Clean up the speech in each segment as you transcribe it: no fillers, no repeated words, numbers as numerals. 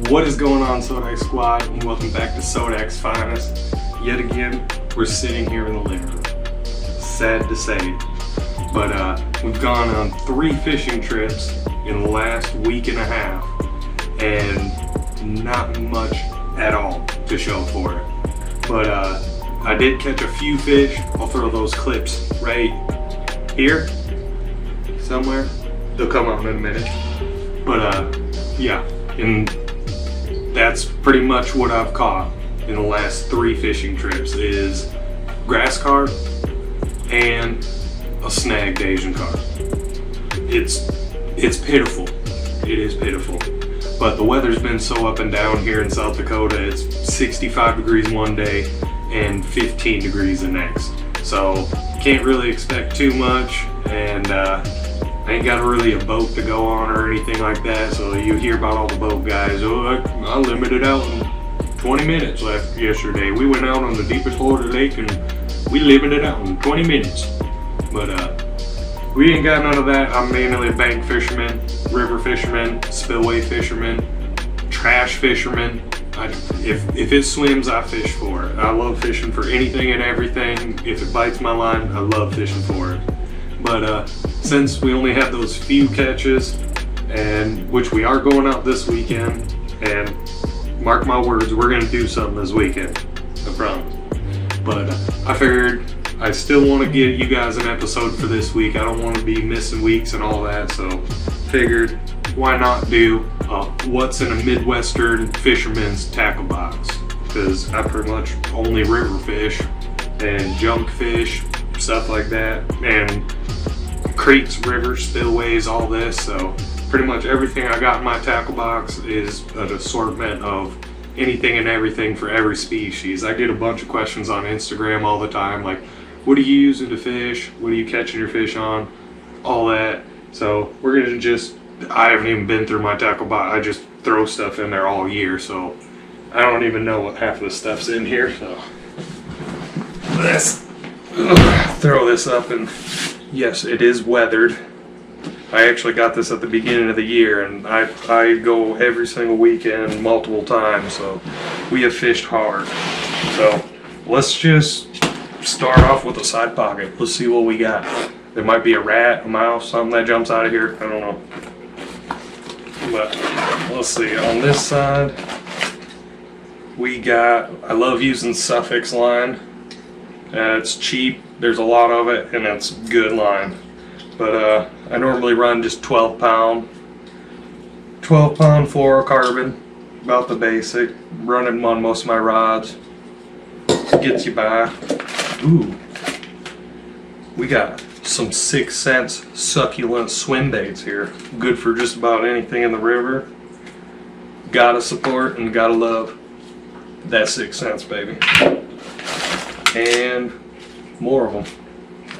What is going on, Sodak Squad, and welcome back to Sodak's Finest. Yet again, we're sitting here in the living room. Sad to say, but we've gone on 3 fishing trips in the last week and a half, and not much at all to show for it. But I did catch a few fish. I'll throw those clips right here, somewhere. They'll come out in a minute. But yeah, and that's pretty much what I've caught in the last 3 fishing trips is grass carp and a snagged Asian carp. It's pitiful. It is pitiful. But the weather's been so up and down here in South Dakota. It's 65 degrees one day and 15 degrees the next. So can't really expect too much, and I ain't got really a boat to go on or anything like that. So you hear about all the boat guys, oh, I limited out in 20 minutes yesterday. We went out on the deepest Florida lake and we limited out in 20 minutes. But we ain't got none of that. I'm mainly a bank fisherman, river fisherman, spillway fisherman, trash fisherman. If it swims, I fish for it. I love fishing for anything and everything. If it bites my line, I love fishing for it. But since we only have those few catches, and which we are going out this weekend, and mark my words, we're gonna do something this weekend, I promise. But I figured I still want to give you guys an episode for this week. I don't want to be missing weeks and all that, so figured why not do what's in a Midwestern fisherman's tackle box, because I pretty much only river fish and junk fish, stuff like that, and creeks, rivers, spillways, all this. So pretty much everything I got in my tackle box is an assortment of anything and everything for every species. I get a bunch of questions on Instagram all the time, like, what are you using to fish? What are you catching your fish on? All that. So we're gonna I haven't even been through my tackle box. I just throw stuff in there all year, so I don't even know what half of the stuff's in here. So let's throw this up, and yes, it is weathered. I actually got this at the beginning of the year, and I go every single weekend multiple times, so we have fished hard. So let's just start off with a side pocket. Let's see what we got. There might be a rat, a mouse, something that jumps out of here. I don't know. But let's see. On this side, we got, I love using Suffix line. It's cheap. There's a lot of it, and it's good line. But I normally run just 12 pound fluorocarbon, about the basic. Running them on most of my rods. Gets you by. Ooh, we got some 6 cents succulent swim baits here. Good for just about anything in the river. Gotta support and gotta love that 6 cents, baby. And more of them.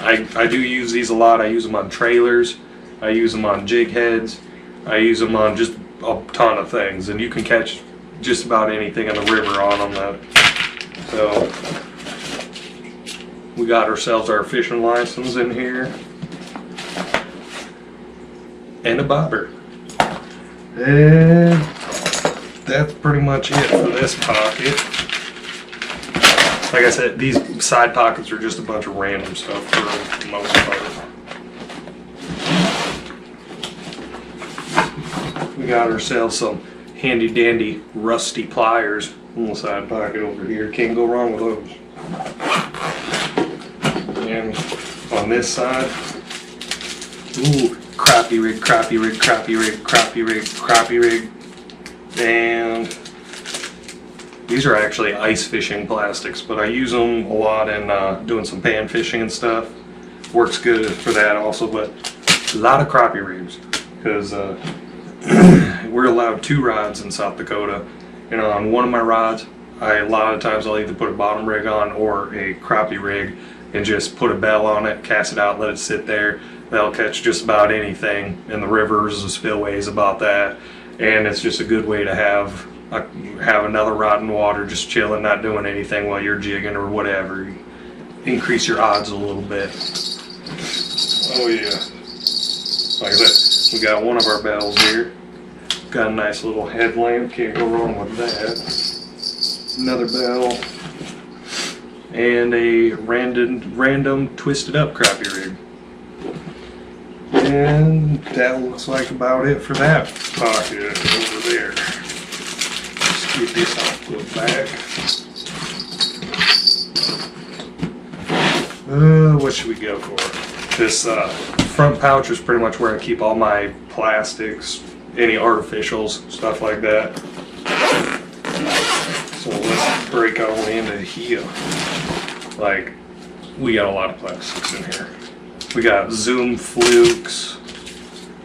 I do use these a lot. I use them on trailers. I use them on jig heads. I use them on just a ton of things. And you can catch just about anything in the river on them. So we got ourselves our fishing license in here. And a bobber. And that's pretty much it for this pocket. Like I said, these side pockets are just a bunch of random stuff for the most part. We got ourselves some handy dandy rusty pliers in the side pocket over here. Can't go wrong with those. And on this side, ooh, crappie rig, crappie rig, crappie rig, crappie rig, crappie rig. And these are actually ice fishing plastics, but I use them a lot in doing some pan fishing and stuff. Works good for that also, but a lot of crappie rigs, because we're allowed 2 rods in South Dakota. And on one of my rods, a lot of times I'll either put a bottom rig on or a crappie rig and just put a bell on it, cast it out, let it sit there. They'll catch just about anything in the rivers, the spillways, about that. And it's just a good way to have another rod in water, just chilling, not doing anything while you're jigging or whatever. Increase your odds a little bit. Oh yeah. Like I said, we got one of our bells here. Got a nice little headlamp, can't go wrong with that. Another bell. And a random twisted up crappie rig. And that looks like about it for that pocket over there. Let's get this all put back. What should we go for? This front pouch is pretty much where I keep all my plastics, any artificials, stuff like that. So let's break on into here. Like, we got a lot of plastics in here. We got Zoom flukes,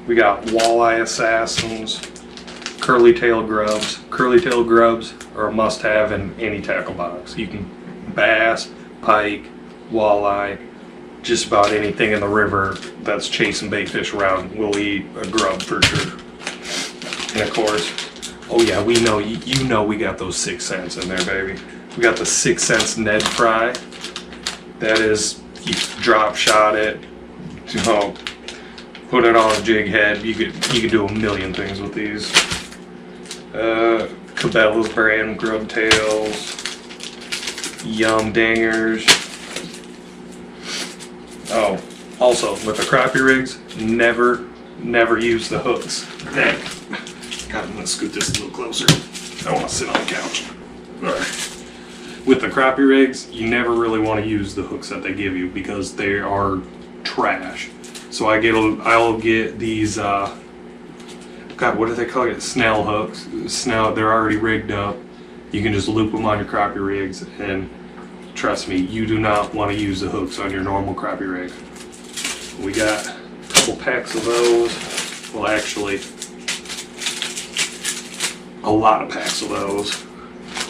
we got walleye assassins, curly tail grubs. Curly tail grubs are a must-have in any tackle box. You can bass, pike, walleye, just about anything in the river that's chasing bait fish around will eat a grub for sure. And of course, oh yeah, we know you know we got those 6 cents in there, baby. We got the 6 cents Ned fry. That is, you drop shot it, you know, put it on a jig head. You could do a million things with these. Cabela's brand grub tails, Yum dingers. Oh, also with the crappie rigs, never use the hooks. Neck. God, I'm gonna scoot this a little closer. I want to sit on the couch. All right. With the crappie rigs, you never really want to use the hooks that they give you because they are trash. So I'll get these, God, what do they call it? Snell hooks. They're already rigged up. You can just loop them on your crappie rigs, and trust me, you do not want to use the hooks on your normal crappie rig. We got a couple packs of those. Well, actually, a lot of packs of those.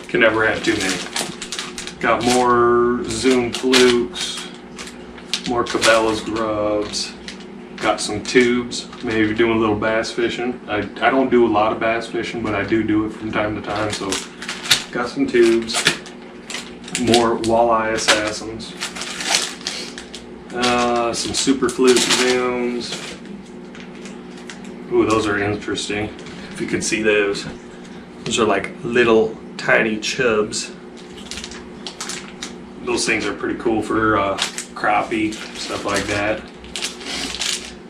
Can never have too many. Got more Zoom flukes, more Cabela's grubs. Got some tubes, maybe doing a little bass fishing. I don't do a lot of bass fishing, but I do it from time to time, so got some tubes. More walleye assassins. Some super fluke zooms. Ooh, those are interesting. If you can see those. Those are like little tiny chubs. Those things are pretty cool for crappie, stuff like that.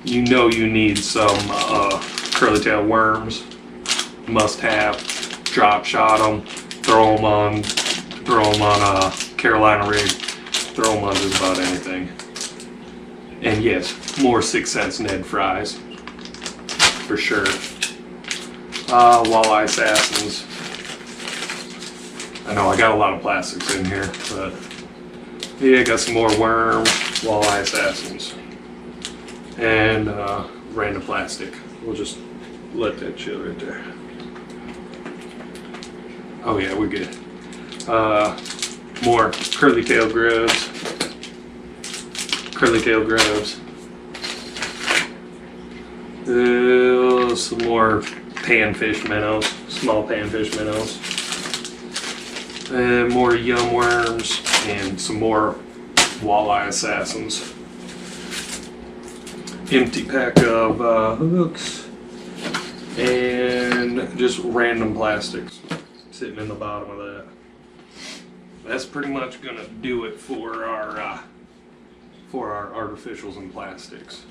You know you need some curly tail worms. Must have. Drop shot them. Throw them on Carolina rig. Throw them on just about anything. And yes, more 6 cents Ned fries. For sure. Walleye assassins. I know I got a lot of plastics in here, but yeah, got some more worms, walleye assassins, and random plastic. We'll just let that chill right there. Oh yeah, we're good. More curly tail grubs. Some more panfish minnows, small panfish minnows. More Yum worms and some more walleye assassins. Empty pack of hooks and just random plastics sitting in the bottom of that. That's pretty much gonna do it for our artificials and plastics.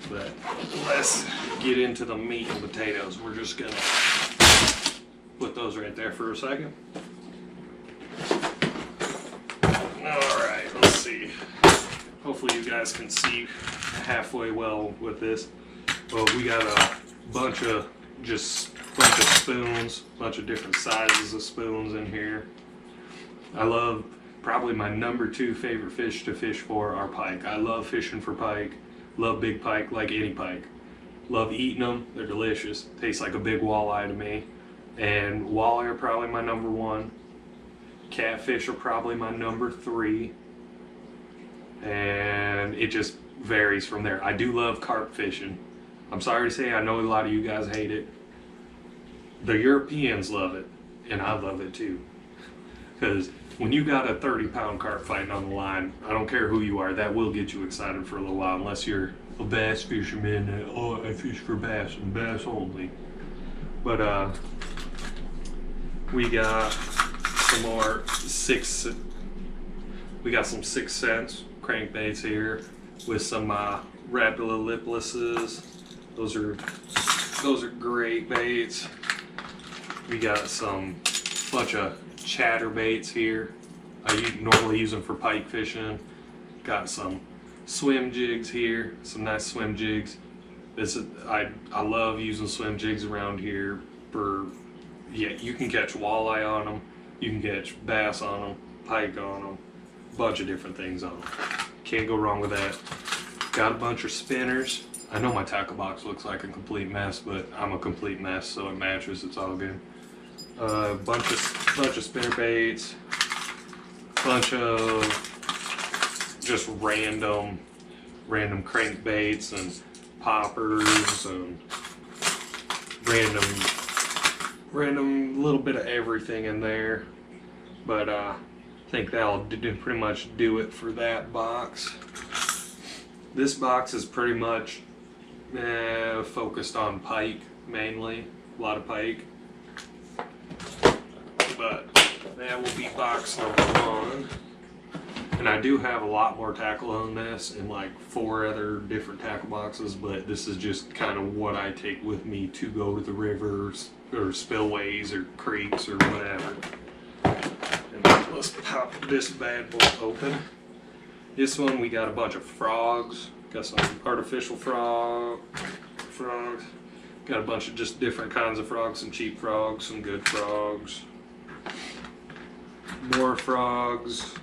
But let's get into the meat and potatoes. We're just gonna put those right there for a second. Alright, let's see. Hopefully you guys can see halfway well with this. But we got a bunch of spoons, bunch of different sizes of spoons in here. I love, probably my #2 favorite fish to fish for are pike. I love fishing for pike. Love big pike like any pike. Love eating them. They're delicious. Taste like a big walleye to me. And walleye are probably my #1. Catfish are probably my #3. And it just varies from there. I do love carp fishing. I'm sorry to say, I know a lot of you guys hate it. The Europeans love it, and I love it too. Because when you got a 30-pound carp fighting on the line, I don't care who you are, that will get you excited for a little while, unless you're a bass fisherman. Oh, I fish for bass and bass only. But we got some more we got some 6 cents crankbaits here with some Rapula liplesses. Those are great baits. We got some bunch of chatterbaits here. I normally use them for pike fishing. Got some swim jigs here, some nice swim jigs. I love using swim jigs around here for, yeah, you can catch walleye on them, you can catch bass on them, pike on them, bunch of different things on them. Can't go wrong with that. Got a bunch of spinners. I know my tackle box looks like a complete mess, but I'm a complete mess, so it matches. It's all good. Bunch of spinner baits. Bunch of just random crankbaits and poppers and random little bit of everything in there. But I think that'll pretty much do it for that box. This box is pretty much focused on pike mainly, a lot of pike. But that will be box number 1. And I do have a lot more tackle on this in like 4 other different tackle boxes, but this is just kind of what I take with me to go to the rivers or spillways or creeks or whatever. And let's pop this bad boy open. This one we got a bunch of frogs. Got some artificial frogs. Got a bunch of just different kinds of frogs, some cheap frogs, some good frogs. More frogs.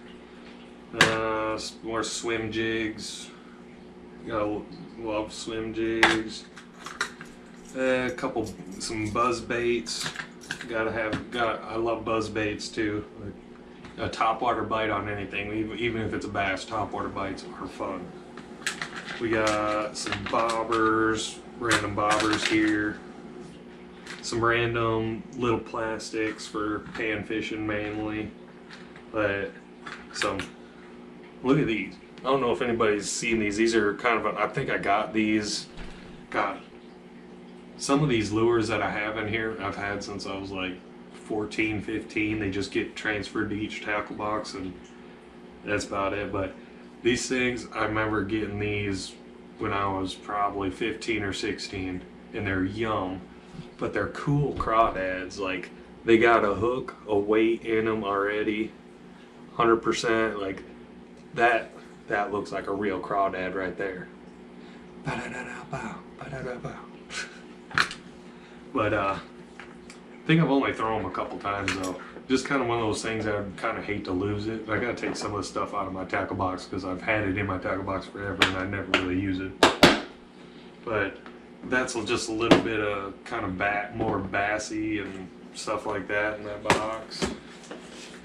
More swim jigs. Love swim jigs. Some buzz baits. I love buzz baits too. A topwater bite on anything, even if it's a bass, topwater bites are fun. We got some bobbers, random bobbers here. Some random little plastics for pan fishing mainly. But look at these. I don't know if anybody's seen these. These are kind of, I think I got these. God, some of these lures that I have in here, I've had since I was like 14, 15. They just get transferred to each tackle box and that's about it. But these things, I remember getting these when I was probably 15 or 16 and they're yum, but they're cool crawdads. Like they got a hook, a weight in them already, 100%. Like that looks like a real crawdad right there. But I think I've only thrown them a couple times though. Just kind of one of those things I would kind of hate to lose it. I gotta take some of the stuff out of my tackle box because I've had it in my tackle box forever and I never really use it. But that's just a little bit of kind of more bassy and stuff like that in that box.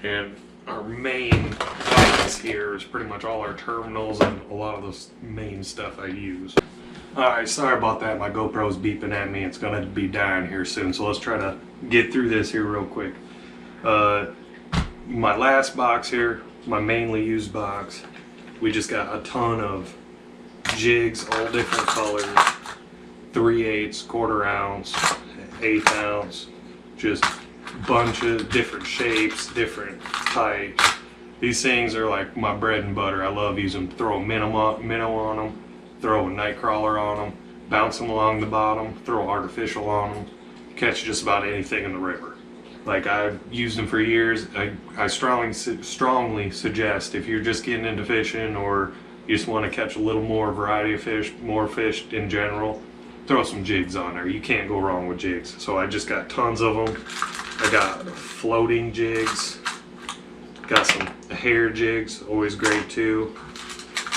And our main box here is pretty much all our terminals and a lot of the main stuff I use. Alright, sorry about that. My GoPro's beeping at me. It's gonna be dying here soon, so let's try to get through this here real quick. My last box here, my mainly used box, we just got a ton of jigs, all different colors, 3/8, quarter ounce, 1/8 ounce, just a bunch of different shapes, different types. These things are like my bread and butter. I love using them. Throw a minnow on them, throw a night crawler on them, bounce them along the bottom, throw artificial on them, catch just about anything in the river. Like I've used them for years. I strongly suggest if you're just getting into fishing or you just want to catch a little more variety of fish, more fish in general, throw some jigs on there. You can't go wrong with jigs. So I just got tons of them. I got floating jigs. Got some hair jigs, always great too.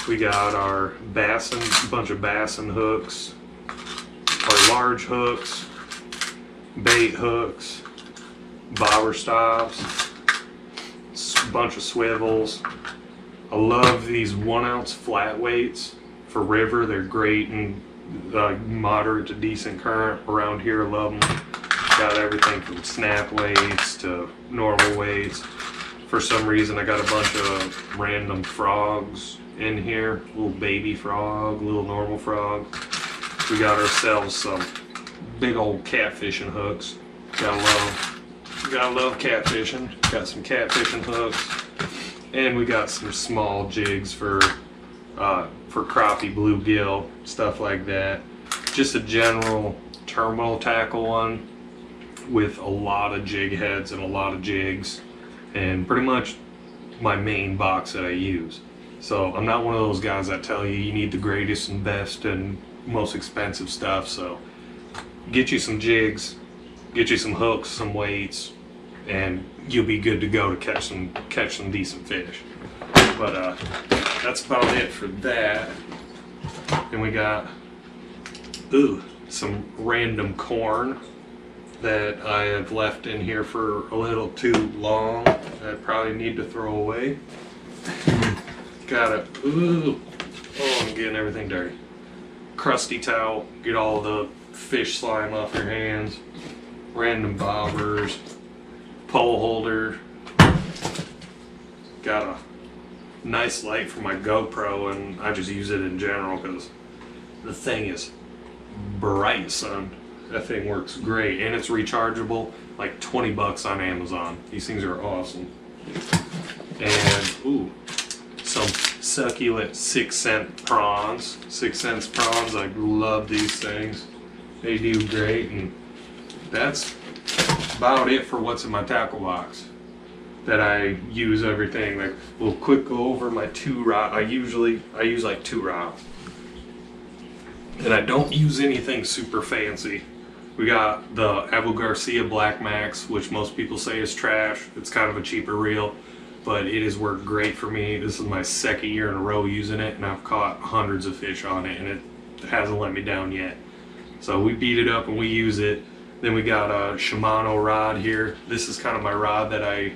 We got our bunch of bassin hooks, our large hooks, bait hooks, bobber stops, a bunch of swivels. I love these 1 ounce flat weights for river. They're great and moderate to decent current around here. Love them. Got everything from snap weights to normal weights. For some reason I got a bunch of random frogs in here. Little baby frog, little normal frog. We got ourselves some big old catfishing hooks. Gotta love catfishing. Got some catfishing hooks. And we got some small jigs for crappie, bluegill, stuff like that. Just a general terminal tackle one with a lot of jig heads and a lot of jigs, and pretty much my main box that I use. So I'm not one of those guys that tell you need the greatest and best and most expensive stuff. So get you some jigs, get you some hooks, some weights, and you'll be good to go to catch some decent fish. But that's about it for that. And we got some random corn that I have left in here for a little too long that I probably need to throw away. Got it. Oh, I'm getting everything dirty. Crusty towel, get all the fish slime off your hands. Random bobbers, pole holder. Got a nice light for my GoPro, and I just use it in general because the thing is bright, son. That thing works great, and it's rechargeable. Like 20 bucks on Amazon. These things are awesome. And some succulent 6 cent prawns. 6 cents prawns. I love these things. They do great, and that's about it for what's in my tackle box that I use everything. Like, we'll quick go over my 2 rod. I use like 2 rods, and I don't use anything super fancy. We got the Abu Garcia Black Max, which most people say is trash. It's kind of a cheaper reel, but it has worked great for me. This is my 2nd year in a row using it, and I've caught hundreds of fish on it, and it hasn't let me down yet. So we beat it up and we use it. Then we got a Shimano rod here. This is kind of my rod that I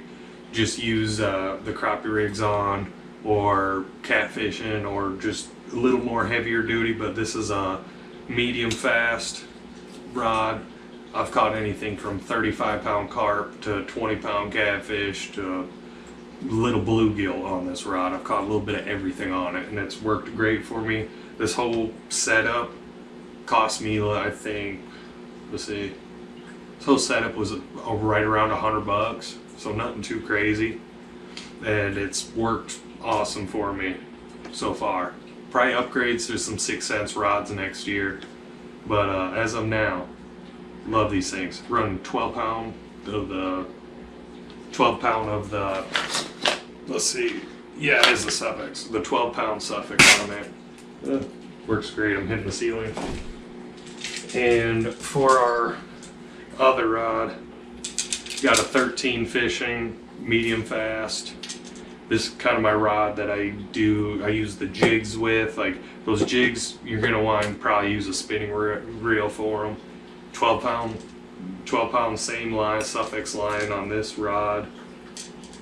just use the crappie rigs on, or catfishing, or just a little more heavier duty, but this is a medium fast rod. I've caught anything from 35-pound carp to 20-pound catfish to little bluegill on this rod. I've caught a little bit of everything on it, and it's worked great for me. This whole setup cost me, I think, let's see, this whole setup was right around 100 bucks, so nothing too crazy, and it's worked awesome for me so far. Probably upgrades to some 6 cents rods next year, but as of now, love these things. Running 12 pound of the, let's see, yeah, it is the suffix, the 12-pound suffix on it. Works great. I'm hitting the ceiling. And for our other rod, got a 13 fishing, medium fast. This is kind of my rod that I use the jigs with. Like those jigs, you're gonna want to probably use a spinning reel for them. 12 pound same line, suffix line on this rod.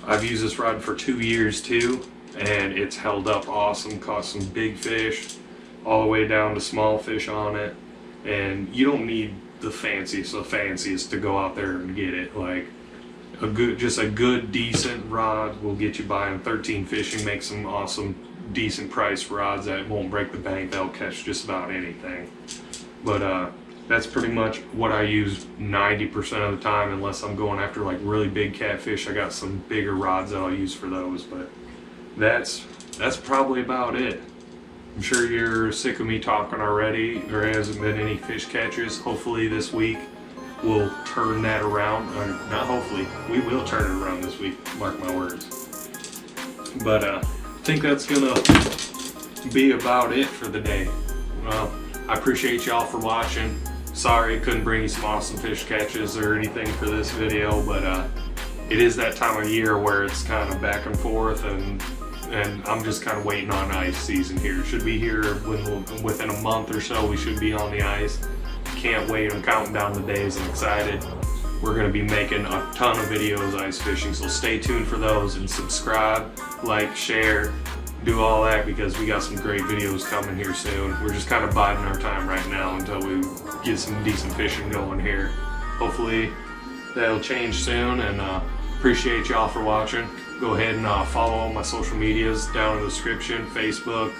I've used this rod for 2 years too, and it's held up awesome. Caught some big fish, all the way down to small fish on it. And you don't need the fanciest to go out there and get it. Like just a good decent rod will get you by. And 13 Fishing makes some awesome decent price rods that won't break the bank. They'll catch just about anything. But that's pretty much what I use 90% of the time, unless I'm going after like really big catfish. I got some bigger rods that I'll use for those, but that's probably about it. I'm sure you're sick of me talking already. There hasn't been any fish catches. Hopefully this week we'll turn that around. Not hopefully, we will turn it around this week, mark my words. But I think that's gonna be about it for the day. Well, I appreciate y'all for watching. Sorry I couldn't bring you some awesome fish catches or anything for this video, but it is that time of year where it's kind of back and forth, and I'm just kind of waiting on ice season here. It should be here within a month or so. We should be on the ice. Can't wait. I'm counting down the days. I'm excited. We're going to be making a ton of videos ice fishing, so stay tuned for those, and subscribe, like, share, do all that, because we got some great videos coming here soon. We're just kind of biding our time right now until we get some decent fishing going here. Hopefully that'll change soon, and appreciate y'all for watching. go ahead and follow all my social medias down in the description. Facebook,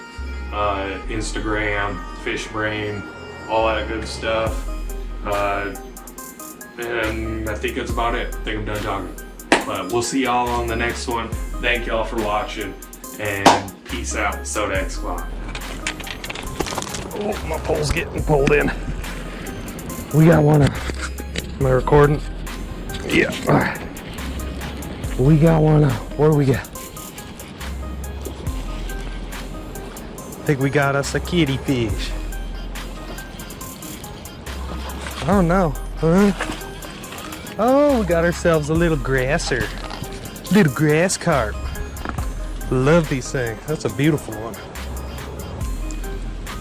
Instagram, Fisherman, all that good stuff. And I think that's about it. I think I'm done talking. But we'll see y'all on the next one. Thank y'all for watching, and peace out, Sodak Squad. Oh, my pole's getting pulled in. We got one. Am I recording? Yeah. All right. We got one. What do we got? I think we got us a kitty fish. Oh no. Oh, we got ourselves a little grasser. Little grass carp. Love these things. That's a beautiful one.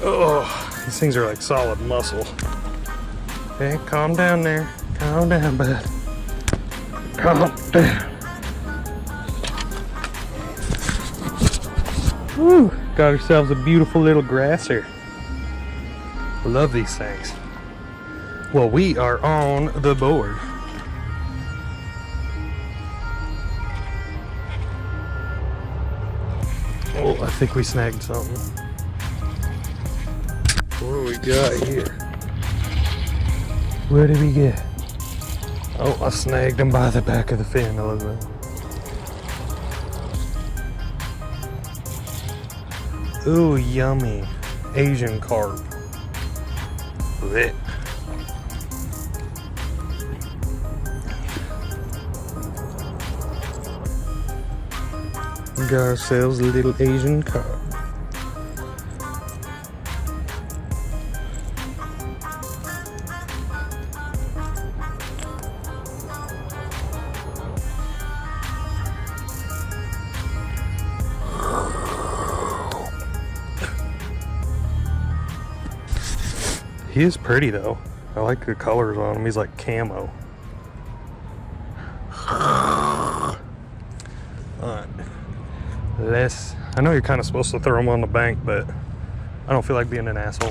Oh, these things are like solid muscle. Okay, calm down there. Calm down, bud. Calm down. Woo, got ourselves a beautiful little grasser. Love these things. Well, we are on the board. Oh, I think we snagged something. What do we got here? What did we get? Oh, I snagged him by the back of the fin a little bit. Ooh, yummy. Asian carp. Blech. We got ourselves a little Asian carp. He is pretty though. I like the colors on him. He's like camo. Alright. I know you're kind of supposed to throw him on the bank, but I don't feel like being an asshole.